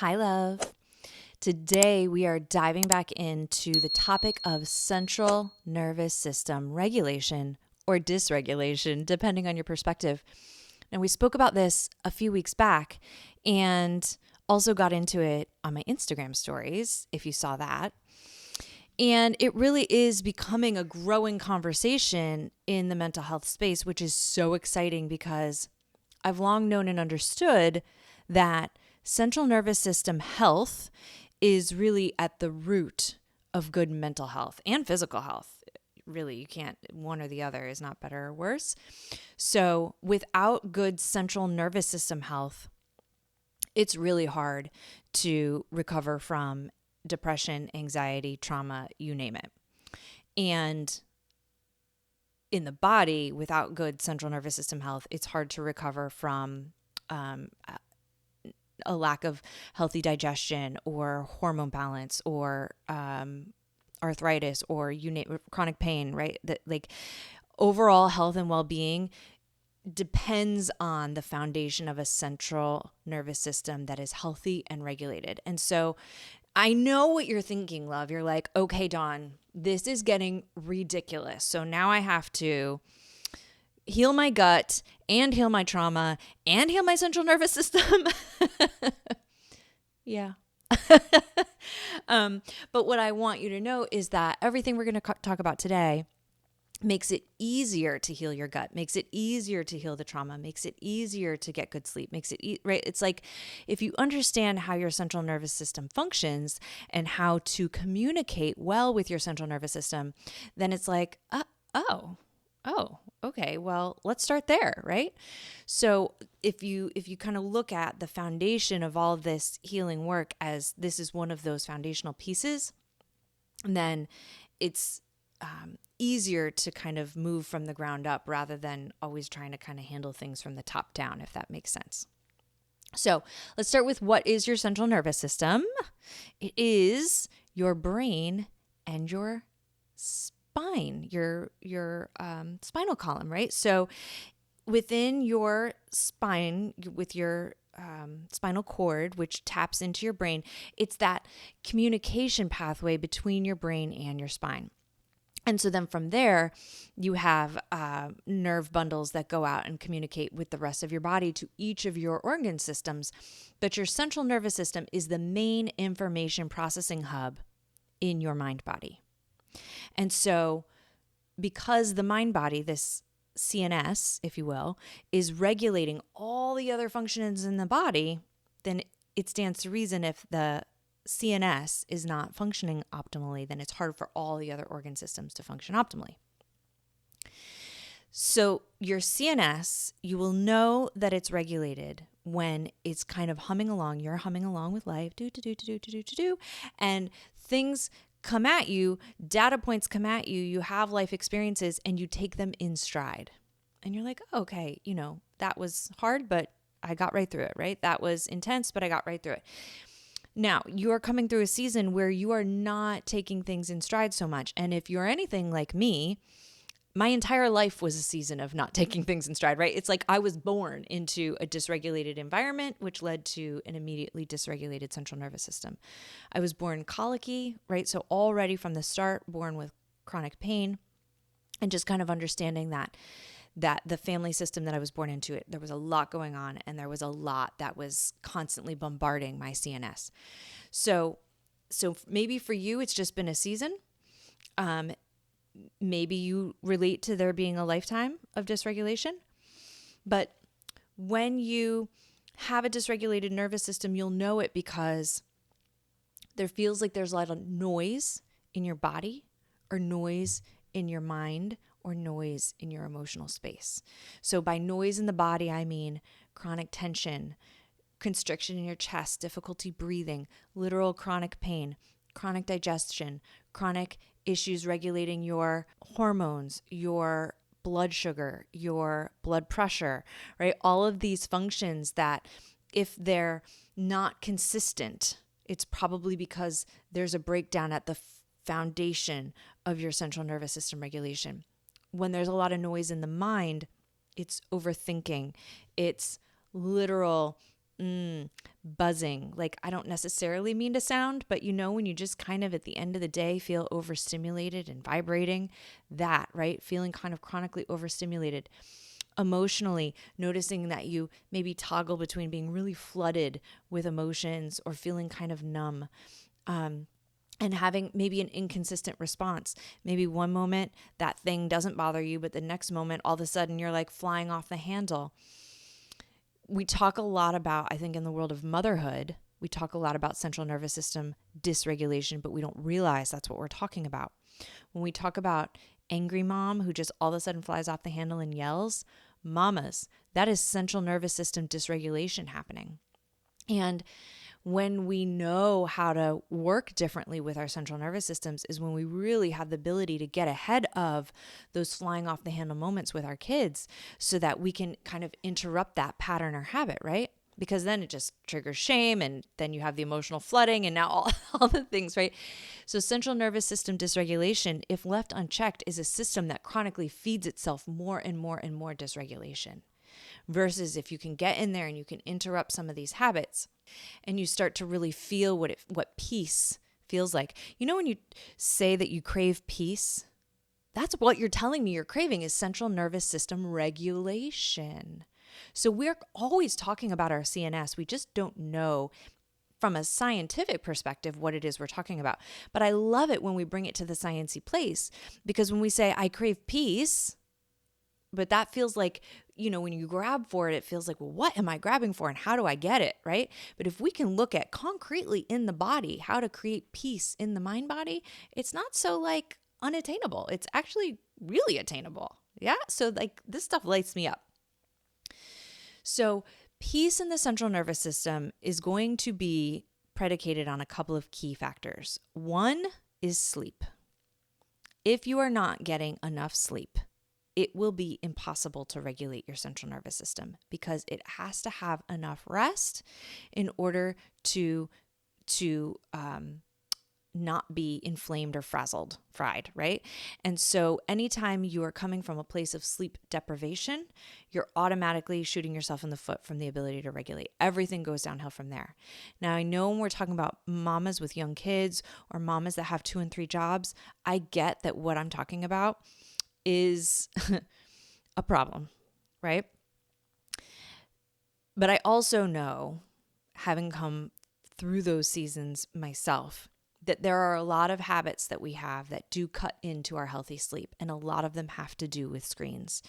Hi, love. Today we are diving back into the topic of central nervous system regulation or dysregulation, depending on your perspective. Now, we spoke about this a few weeks back and also got into it on my Instagram stories, if you saw that. And it really is becoming a growing conversation in the mental health space, which is so exciting because I've long known and understood that central nervous system health is really at the root of good mental health and physical health. Really, you can't, one or the other is not better or worse. So, without good central nervous system health, it's really hard to recover from depression, anxiety, trauma, you name it. And in the body, without good central nervous system health, it's hard to recover from a lack of healthy digestion or hormone balance or arthritis or you name chronic pain, right? That like overall health and well-being depends on the foundation of a central nervous system that is healthy and regulated. And so I know what you're thinking, love. You're like, okay, Dawn, this is getting ridiculous. So now I have to heal my gut and heal my trauma and heal my central nervous system. Yeah. But what I want you to know is that everything we're going to talk about today makes it easier to heal your gut, makes it easier to heal the trauma, makes it easier to get good sleep, makes it right. It's like if you understand how your central nervous system functions and how to communicate well with your central nervous system, then it's like, oh, okay, well, let's start there, right? So if you kind of look at the foundation of all of this healing work as this is one of those foundational pieces, then it's easier to kind of move from the ground up rather than always trying to kind of handle things from the top down, if that makes sense. So let's start with what is your central nervous system? It is your brain and your spine, your spinal column, right? So within your spine, with your spinal cord, which taps into your brain, it's that communication pathway between your brain and your spine. And so then from there, you have nerve bundles that go out and communicate with the rest of your body to each of your organ systems. But your central nervous system is the main information processing hub in your mind body. And so because the mind body, this CNS, if you will, is regulating all the other functions in the body, then it stands to reason if the CNS is not functioning optimally, then it's hard for all the other organ systems to function optimally. So your CNS, you will know that it's regulated when it's kind of humming along. You're humming along with life, and things come at you, data points come at you, you have life experiences, and you take them in stride. And you're like, oh, okay, that was hard, but I got right through it, right? That was intense, but I got right through it. Now, you are coming through a season where you are not taking things in stride so much. And if you're anything like me, my entire life was a season of not taking things in stride, right? It's like I was born into a dysregulated environment, which led to an immediately dysregulated central nervous system. I was born colicky, right? So already from the start, born with chronic pain, and just kind of understanding that the family system that I was born into, there was a lot going on, and there was a lot that was constantly bombarding my CNS. So maybe for you, it's just been a season. Maybe you relate to there being a lifetime of dysregulation. But when you have a dysregulated nervous system, you'll know it because there feels like there's a lot of noise in your body or noise in your mind or noise in your emotional space. So by noise in the body, I mean chronic tension, constriction in your chest, difficulty breathing, literal chronic pain, chronic digestion, chronic issues regulating your hormones, your blood sugar, your blood pressure, right? All of these functions that if they're not consistent, it's probably because there's a breakdown at the foundation of your central nervous system regulation. When there's a lot of noise in the mind, it's overthinking. It's literal buzzing. Like, I don't necessarily mean to sound, but when you just kind of at the end of the day feel overstimulated and vibrating, that, right? Feeling kind of chronically overstimulated. Emotionally, noticing that you maybe toggle between being really flooded with emotions or feeling kind of numb. And having maybe an inconsistent response. Maybe one moment that thing doesn't bother you, but the next moment, all of a sudden, you're like flying off the handle. We talk a lot about, I think in the world of motherhood, we talk a lot about central nervous system dysregulation, but we don't realize that's what we're talking about. When we talk about angry mom who just all of a sudden flies off the handle and yells, mamas, that is central nervous system dysregulation happening. And when we know how to work differently with our central nervous systems is when we really have the ability to get ahead of those flying off the handle moments with our kids so that we can kind of interrupt that pattern or habit, right? Because then it just triggers shame and then you have the emotional flooding and now all the things, right? So central nervous system dysregulation, if left unchecked, is a system that chronically feeds itself more and more and more dysregulation. Versus if you can get in there and you can interrupt some of these habits and you start to really feel what peace feels like. When you say that you crave peace, that's what you're telling me you're craving is central nervous system regulation. So we're always talking about our CNS. We just don't know from a scientific perspective what it is we're talking about. But I love it when we bring it to the sciencey place because when we say I crave peace, but that feels like, when you grab for it, it feels like, well, what am I grabbing for and how do I get it, right? But if we can look at concretely in the body how to create peace in the mind body, it's not so like unattainable. It's actually really attainable. Yeah. So like this stuff lights me up. So peace in the central nervous system is going to be predicated on a couple of key factors. One is sleep. If you are not getting enough sleep, it will be impossible to regulate your central nervous system because it has to have enough rest in order to not be inflamed or fried, right? And so anytime you are coming from a place of sleep deprivation, you're automatically shooting yourself in the foot from the ability to regulate. Everything goes downhill from there. Now, I know when we're talking about mamas with young kids or mamas that have 2 and 3 jobs, I get that what I'm talking about is a problem, right? But I also know, having come through those seasons myself, that there are a lot of habits that we have that do cut into our healthy sleep, and a lot of them have to do with screens.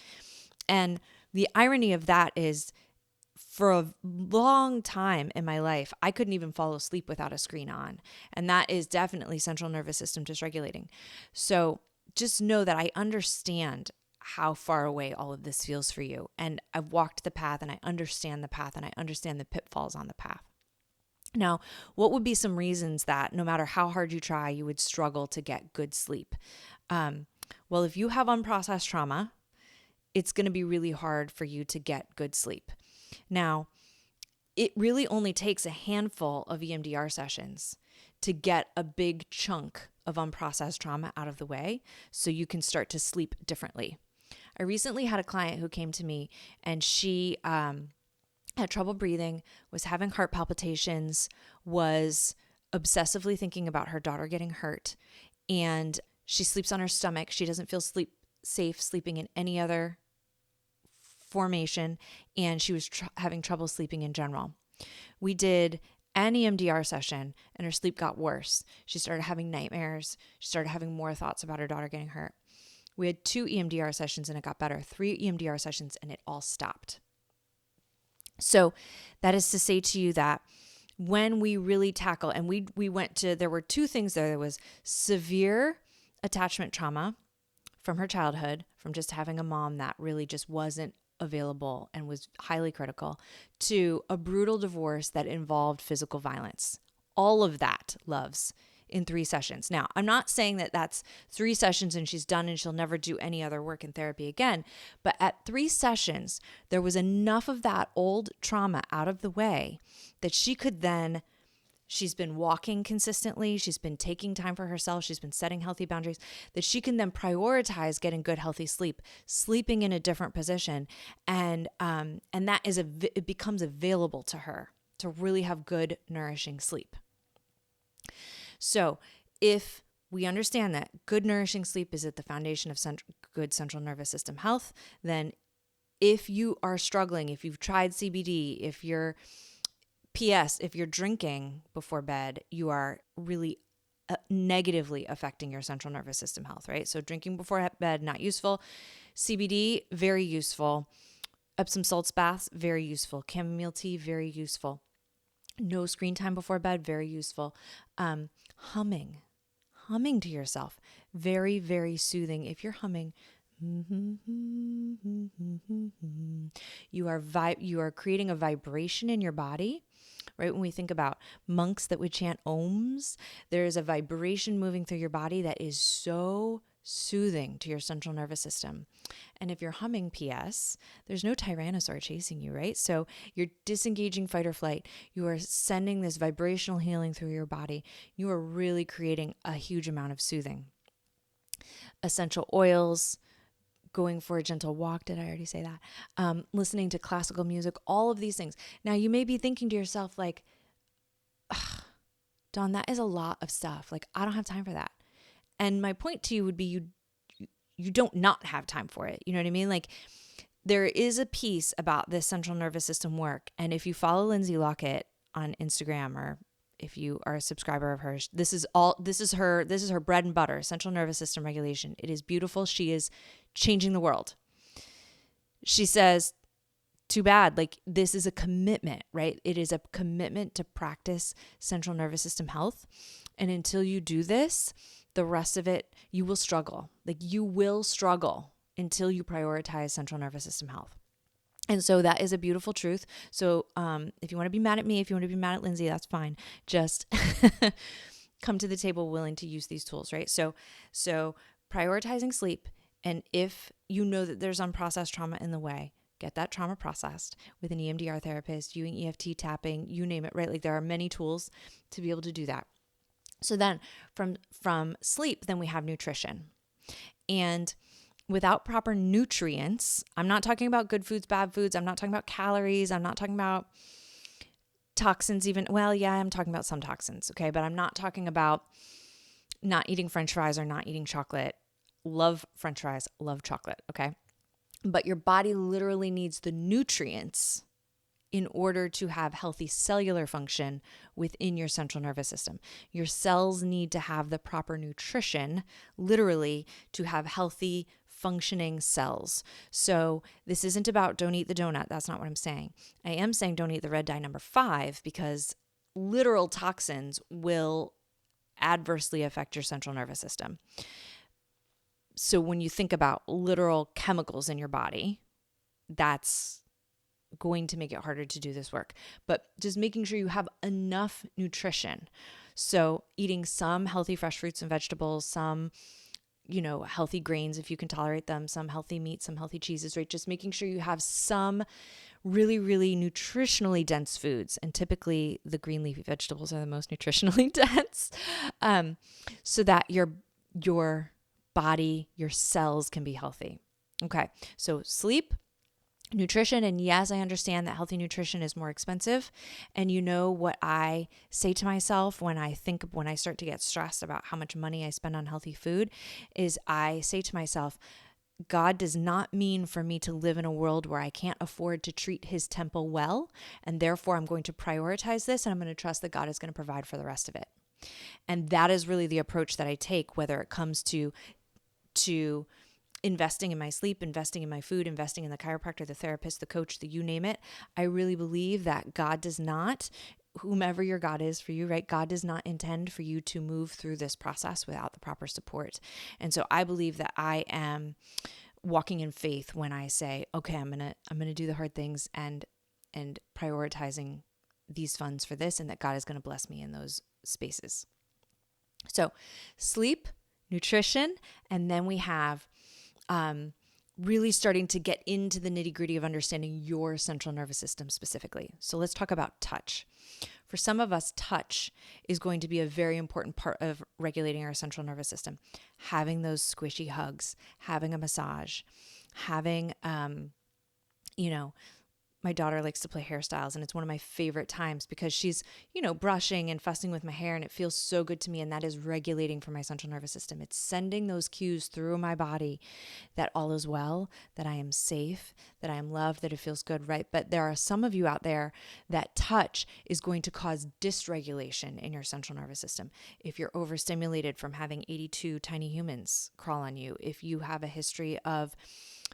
And the irony of that is, for a long time in my life, I couldn't even fall asleep without a screen on. And that is definitely central nervous system dysregulating. So just know that I understand how far away all of this feels for you. And I've walked the path and I understand the path and I understand the pitfalls on the path. Now, what would be some reasons that no matter how hard you try, you would struggle to get good sleep? Well, if you have unprocessed trauma, it's going to be really hard for you to get good sleep. Now, it really only takes a handful of EMDR sessions to get a big chunk of unprocessed trauma out of the way so you can start to sleep differently. I recently had a client who came to me and she had trouble breathing, was having heart palpitations, was obsessively thinking about her daughter getting hurt, and she sleeps on her stomach. She doesn't feel safe sleeping in any other formation, and she was having trouble sleeping in general. We did an EMDR session and her sleep got worse. She started having nightmares. She started having more thoughts about her daughter getting hurt. We had 2 EMDR sessions and it got better, 3 EMDR sessions and it all stopped. So that is to say to you that when we really tackle, and we went to, there were 2 things there. There was severe attachment trauma from her childhood, from just having a mom that really just wasn't available and was highly critical, to a brutal divorce that involved physical violence. All of that, loves, in 3 sessions. Now, I'm not saying that that's 3 sessions and she's done and she'll never do any other work in therapy again, but at 3 sessions, there was enough of that old trauma out of the way that she could then, she's been walking consistently, she's been taking time for herself, she's been setting healthy boundaries, that she can then prioritize getting good, healthy sleep, sleeping in a different position, and that is it becomes available to her. to really have good, nourishing sleep. So if we understand that good, nourishing sleep is at the foundation of good central nervous system health, then if you are struggling, if you've tried CBD, if you're if you're drinking before bed, you are really negatively affecting your central nervous system health, right? So drinking before bed, not useful. CBD, very useful. Epsom salts baths, very useful. Chamomile tea, very useful. No screen time before bed, very useful. Humming to yourself, very, very soothing. If you're humming, you are creating a vibration in your body, right? When we think about monks that would chant ohms, there is a vibration moving through your body that is so soothing to your central nervous system. And if you're humming PS, there's no tyrannosaur chasing you, right? So you're disengaging fight or flight. You are sending this vibrational healing through your body. You are really creating a huge amount of soothing. Essential oils, going for a gentle walk. Did I already say that? Listening to classical music, all of these things. Now you may be thinking to yourself like, Dawn, that is a lot of stuff. Like, I don't have time for that. And my point to you would be you don't not have time for it. You know what I mean? Like, there is a piece about this central nervous system work. And if you follow Lindsay Lockett on Instagram, or if you are a subscriber of hers, this is her bread and butter, central nervous system regulation. It is beautiful. She is changing the world. She says, too bad. Like, this is a commitment, right? It is a commitment to practice central nervous system health. And until you do this, the rest of it, you will struggle. Like, you will struggle until you prioritize central nervous system health. And so that is a beautiful truth. So if you want to be mad at me, if you want to be mad at Lindsay, that's fine. Just come to the table willing to use these tools, right? So prioritizing sleep. And if you know that there's unprocessed trauma in the way, get that trauma processed with an EMDR therapist, doing EFT tapping, you name it, right? Like, there are many tools to be able to do that. So then from sleep, then we have nutrition. And without proper nutrients, I'm not talking about good foods, bad foods. I'm not talking about calories. I'm not talking about toxins even. Well, yeah, I'm talking about some toxins, okay? But I'm not talking about not eating French fries or not eating chocolate. Love French fries, love chocolate, okay? But your body literally needs the nutrients in order to have healthy cellular function within your central nervous system. Your cells need to have the proper nutrition, literally, to have healthy functioning cells. So this isn't about don't eat the donut. That's not what I'm saying. I am saying don't eat the red dye number 5, because literal toxins will adversely affect your central nervous system. So when you think about literal chemicals in your body, that's going to make it harder to do this work. But just making sure you have enough nutrition. So eating some healthy fresh fruits and vegetables, some, healthy grains if you can tolerate them, some healthy meat, some healthy cheeses, right? Just making sure you have some really, really nutritionally dense foods. And typically the green leafy vegetables are the most nutritionally dense, so that your body, your cells can be healthy. Okay, so sleep, nutrition, and yes, I understand that healthy nutrition is more expensive. And you know what I say to myself when I start to get stressed about how much money I spend on healthy food is I say to myself, God does not mean for me to live in a world where I can't afford to treat his temple well. And therefore I'm going to prioritize this, and I'm going to trust that God is going to provide for the rest of it. And that is really the approach that I take, whether it comes to investing in my sleep, investing in my food, investing in the chiropractor, the therapist, the coach, you name it. I really believe that God does not, whomever your God is for you, right? God does not intend for you to move through this process without the proper support. And so I believe that I am walking in faith when I say, okay, I'm going to do the hard things and prioritizing these funds for this, and that God is going to bless me in those spaces. So sleep, nutrition, and then we have really starting to get into the nitty-gritty of understanding your central nervous system specifically. So let's talk about touch. For some of us, touch is going to be a very important part of regulating our central nervous system. Having those squishy hugs, having a massage, having, my daughter likes to play hairstyles, and it's one of my favorite times because she's, brushing and fussing with my hair, and it feels so good to me. And that is regulating for my central nervous system. It's sending those cues through my body that all is well, that I am safe, that I am loved, that it feels good, right? But there are some of you out there that touch is going to cause dysregulation in your central nervous system. If you're overstimulated from having 82 tiny humans crawl on you, if you have a history of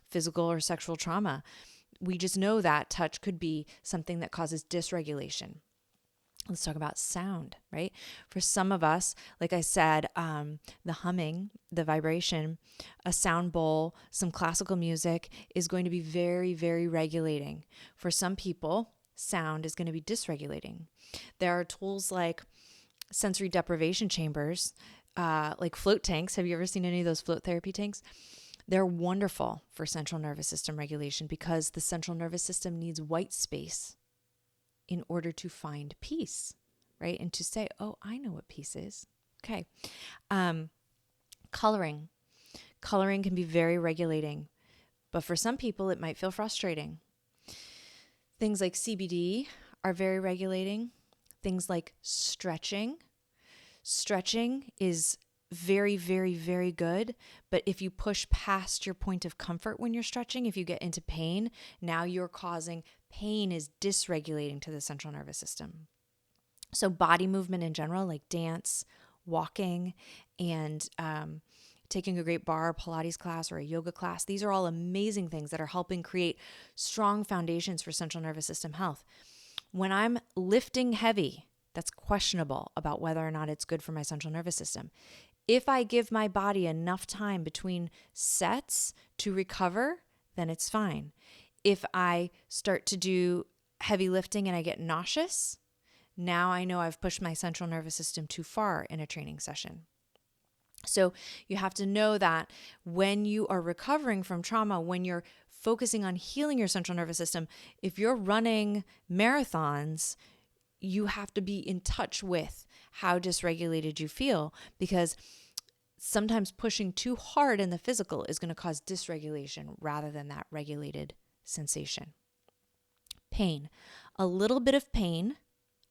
physical or sexual trauma, we just know that touch could be something that causes dysregulation. Let's talk about sound, right? For some of us, like I said, the humming, the vibration, a sound bowl, some classical music is going to be very, very regulating. For some people, sound is going to be dysregulating. There are tools like sensory deprivation chambers, like float tanks. Have you ever seen any of those float therapy tanks? They're wonderful for central nervous system regulation because the central nervous system needs white space in order to find peace, right? And to say, oh, I know what peace is. Okay. Coloring. Coloring can be very regulating, but for some people, it might feel frustrating. Things like CBD are very regulating. Things like stretching. Stretching is very, very, very good. But if you push past your point of comfort when you're stretching, if you get into pain, now you're causing pain is dysregulating to the central nervous system. So body movement in general, like dance, walking, and taking a great barre Pilates class or a yoga class, these are all amazing things that are helping create strong foundations for central nervous system health. When I'm lifting heavy, that's questionable about whether or not it's good for my central nervous system. If I give my body enough time between sets to recover, then it's fine. If I start to do heavy lifting and I get nauseous, now I know I've pushed my central nervous system too far in a training session. So you have to know that when you are recovering from trauma, when you're focusing on healing your central nervous system, if you're running marathons, you have to be in touch with how dysregulated you feel, because sometimes pushing too hard in the physical is going to cause dysregulation rather than that regulated sensation. Pain. A little bit of pain,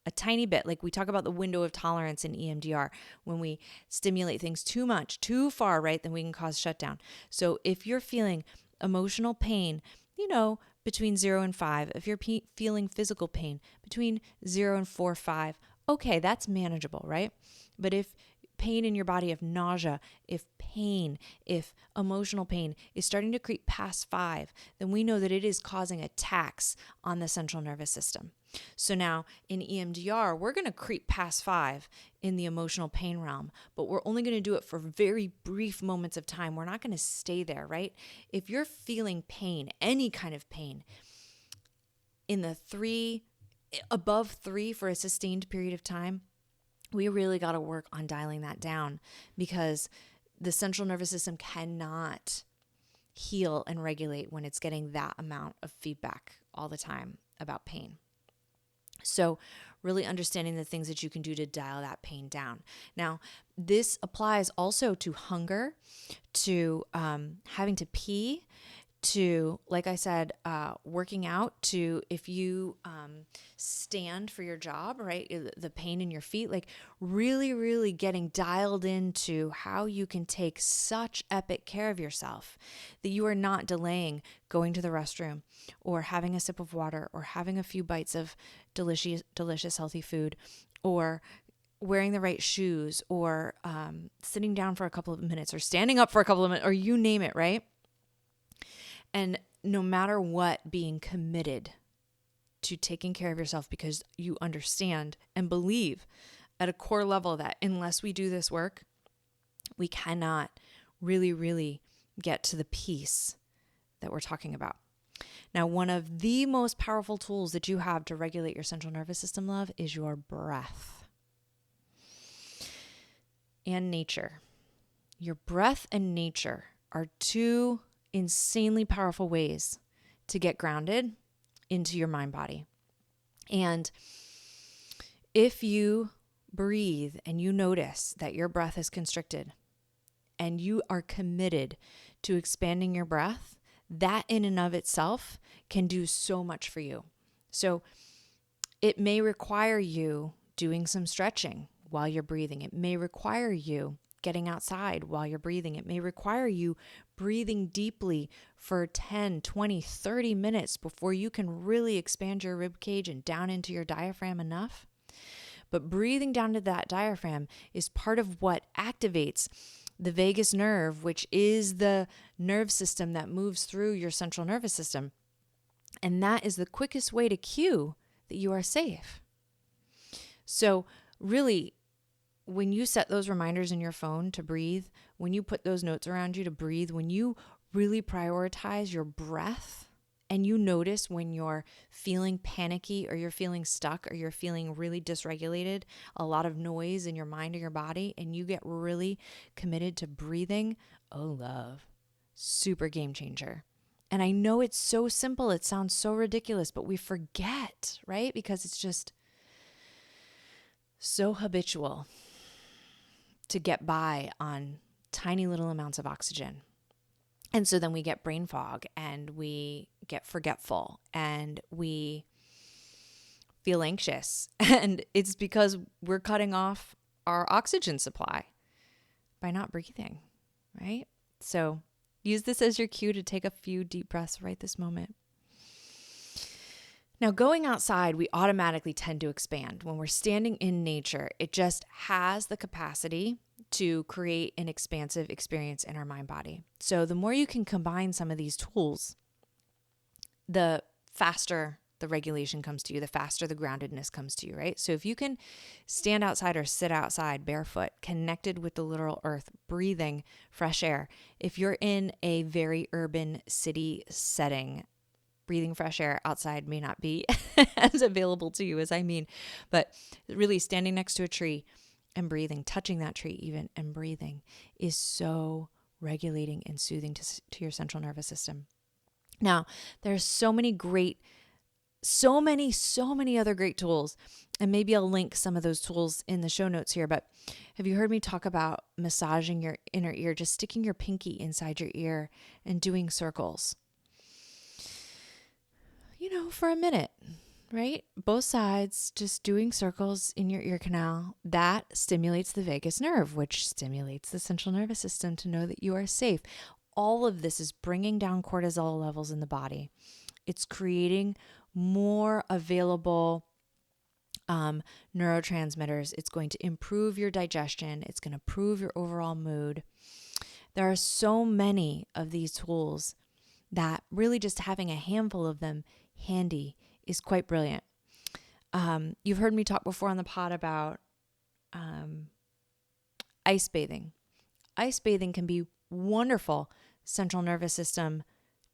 a tiny bit, like we talk about the window of tolerance in EMDR. When we stimulate things too much, too far, right, then we can cause shutdown. So if you're feeling emotional pain, between 0 and 5, if you're feeling physical pain between 0 and 4, 5, okay, that's manageable, right? But if pain in your body, if nausea, if emotional pain is starting to creep past 5, then we know that it is causing a tax on the central nervous system. So now in EMDR, we're going to creep past 5 in the emotional pain realm, but we're only going to do it for very brief moments of time. We're not going to stay there, right? If you're feeling pain, any kind of pain, in the 3, above 3 for a sustained period of time, we really got to work on dialing that down, because the central nervous system cannot heal and regulate when it's getting that amount of feedback all the time about pain. So really understanding the things that you can do to dial that pain down. Now, this applies also to hunger, to having to pee, to, like I said, working out, to if you stand for your job, right? The pain in your feet, like really, really getting dialed into how you can take such epic care of yourself that you are not delaying going to the restroom or having a sip of water or having a few bites of delicious, healthy food, or wearing the right shoes, or sitting down for a couple of minutes, or standing up for a couple of minutes, or you name it, right? And no matter what, being committed to taking care of yourself, because you understand and believe at a core level that unless we do this work, we cannot really, really get to the peace that we're talking about. Now, one of the most powerful tools that you have to regulate your central nervous system, love, is your breath and nature. Your breath and nature are two insanely powerful ways to get grounded into your mind body. And if you breathe and you notice that your breath is constricted and you are committed to expanding your breath, that in and of itself can do so much for you. So it may require you doing some stretching while you're breathing. It may require you getting outside while you're breathing. It may require you breathing deeply for 10, 20, 30 minutes before you can really expand your rib cage and down into your diaphragm enough. But breathing down to that diaphragm is part of what activates the vagus nerve, which is the nerve system that moves through your central nervous system. And that is the quickest way to cue that you are safe. So really, when you set those reminders in your phone to breathe, when you put those notes around you to breathe, when you really prioritize your breath, and you notice when you're feeling panicky or you're feeling stuck or you're feeling really dysregulated, a lot of noise in your mind or your body, and you get really committed to breathing, oh love, super game changer. And I know it's so simple, it sounds so ridiculous, but we forget, right? Because it's just so habitual to get by on tiny little amounts of oxygen. And so then we get brain fog and we get forgetful and we feel anxious. And it's because we're cutting off our oxygen supply by not breathing, right? So use this as your cue to take a few deep breaths right this moment. Now, going outside, we automatically tend to expand. When we're standing in nature, it just has the capacity to create an expansive experience in our mind body. So the more you can combine some of these tools, the faster the regulation comes to you, the faster the groundedness comes to you, right? So if you can stand outside or sit outside barefoot, connected with the literal earth, breathing fresh air. If you're in a very urban city setting, breathing fresh air outside may not be as available to you as I mean, but really standing next to a tree and breathing, touching that tree even and breathing is so regulating and soothing to your central nervous system. Now, there's so many other great tools, and maybe I'll link some of those tools in the show notes here, but have you heard me talk about massaging your inner ear, just sticking your pinky inside your ear and doing circles? For a minute, right? Both sides, just doing circles in your ear canal. That stimulates the vagus nerve, which stimulates the central nervous system to know that you are safe. All of this is bringing down cortisol levels in the body. It's creating more available neurotransmitters. It's going to improve your digestion. It's going to improve your overall mood. There are so many of these tools that really just having a handful of them handy is quite brilliant. You've heard me talk before on the pod about ice bathing. Ice bathing can be wonderful central nervous system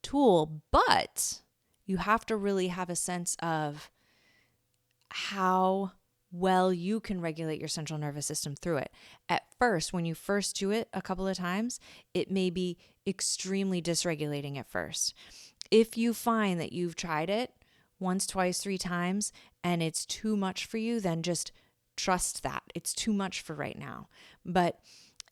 tool, but you have to really have a sense of how well you can regulate your central nervous system through it. At first, when you first do it a couple of times, it may be extremely dysregulating at first. If you find that you've tried it once, twice, 3 times, and it's too much for you, then just trust that. It's too much for right now. But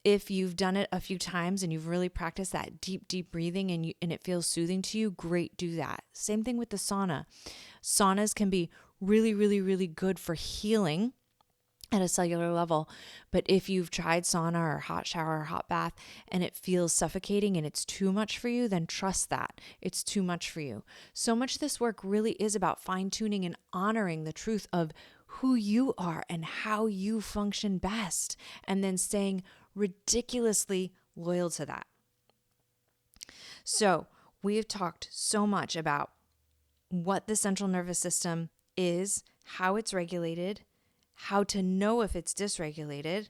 if you've done it a few times and you've really practiced that deep, deep breathing and it feels soothing to you, great, do that. Same thing with the sauna. Saunas can be really, really, really good for healing at a cellular level. But if you've tried sauna or hot shower or hot bath and it feels suffocating and it's too much for you, then trust that it's too much for you. So much of this work really is about fine-tuning and honoring the truth of who you are and how you function best, and then staying ridiculously loyal to that. So we have talked so much about what the central nervous system is, how it's regulated, how to know if it's dysregulated.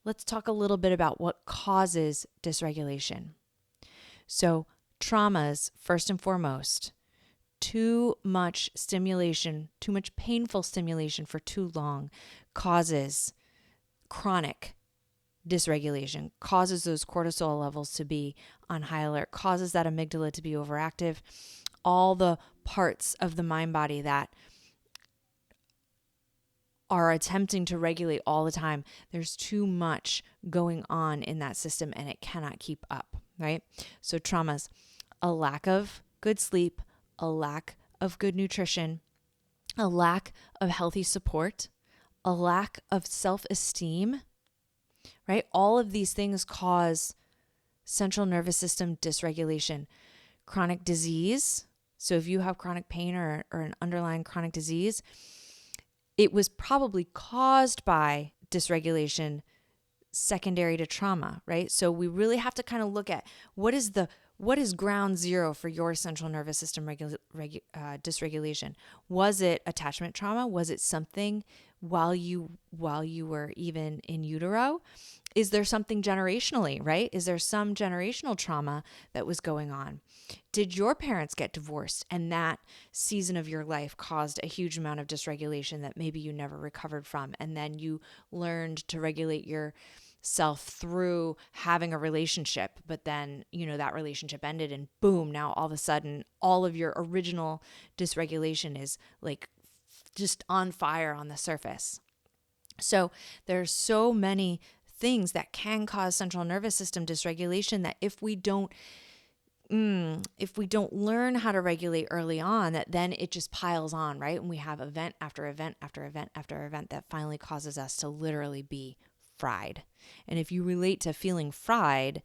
Let's talk a little bit about what causes dysregulation. So traumas, first and foremost, too much stimulation, too much painful stimulation for too long causes chronic dysregulation, causes those cortisol levels to be on high alert, causes that amygdala to be overactive, all the parts of the mind body that are attempting to regulate all the time. There's too much going on in that system and it cannot keep up, right? So traumas. a lack of good sleep, a lack of good nutrition, a lack of healthy support, a lack of self-esteem, right? All of these things cause central nervous system dysregulation, chronic disease. So if you have chronic pain or an underlying chronic disease, it was probably caused by dysregulation secondary to trauma, right? So we really have to kind of look at what is ground zero for your central nervous system dysregulation. Was it attachment trauma? Was it something while you were even in utero? Is there something generationally, right? Is there some generational trauma that was going on? Did your parents get divorced and that season of your life caused a huge amount of dysregulation that maybe you never recovered from? And then you learned to regulate yourself through having a relationship, but then, that relationship ended and boom, now all of a sudden, all of your original dysregulation is like just on fire on the surface. So there's so many things that can cause central nervous system dysregulation that if we don't learn how to regulate early on, that then it just piles on, right? And we have event after event after event after event that finally causes us to literally be fried. And if you relate to feeling fried,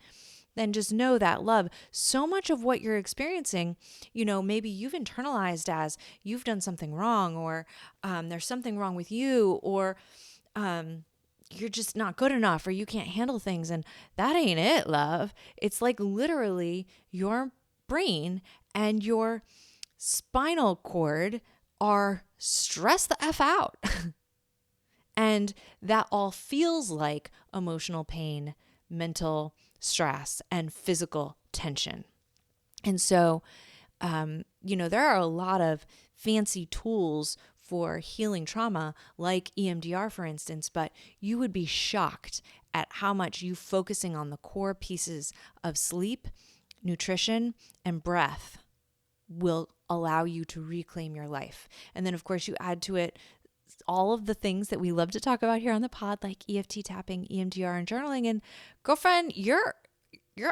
then just know that, love, so much of what you're experiencing, maybe you've internalized as you've done something wrong, or there's something wrong with you, or you're just not good enough, or you can't handle things. And that ain't it, love. It's like literally your brain and your spinal cord are stressed the F out. And that all feels like emotional pain, mental stress, and physical tension. And so, there are a lot of fancy tools for healing trauma, like EMDR, for instance, but you would be shocked at how much you focusing on the core pieces of sleep, nutrition, and breath will allow you to reclaim your life. And then, of course, you add to it all of the things that we love to talk about here on the pod, like EFT tapping, EMDR, and journaling. And girlfriend, you're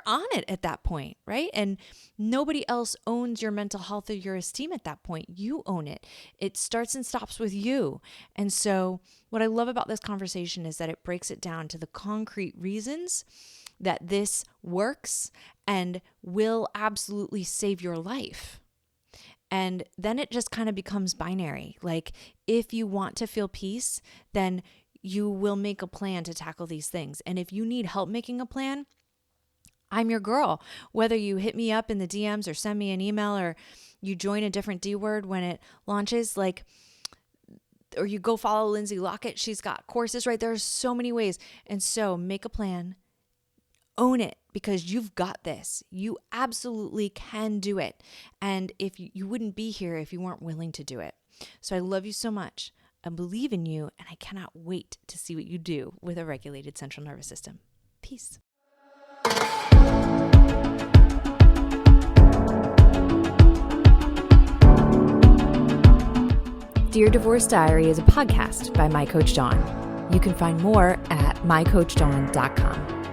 on it at that point, right? And nobody else owns your mental health or your esteem at that point. You own it. It starts and stops with you. And so what I love about this conversation is that it breaks it down to the concrete reasons that this works and will absolutely save your life. And then it just kind of becomes binary. Like, if you want to feel peace, then you will make a plan to tackle these things. And if you need help making a plan, I'm your girl. Whether you hit me up in the DMs or send me an email, or you join a different D word when it launches, or you go follow Lindsay Lockett. She's got courses, right? There's so many ways. And so make a plan, own it, because you've got this. You absolutely can do it. And if you wouldn't be here if you weren't willing to do it. So I love you so much. I believe in you, and I cannot wait to see what you do with a regulated central nervous system. Peace. Dear Divorce Diary is a podcast by My Coach Dawn. You can find more at mycoachdawn.com.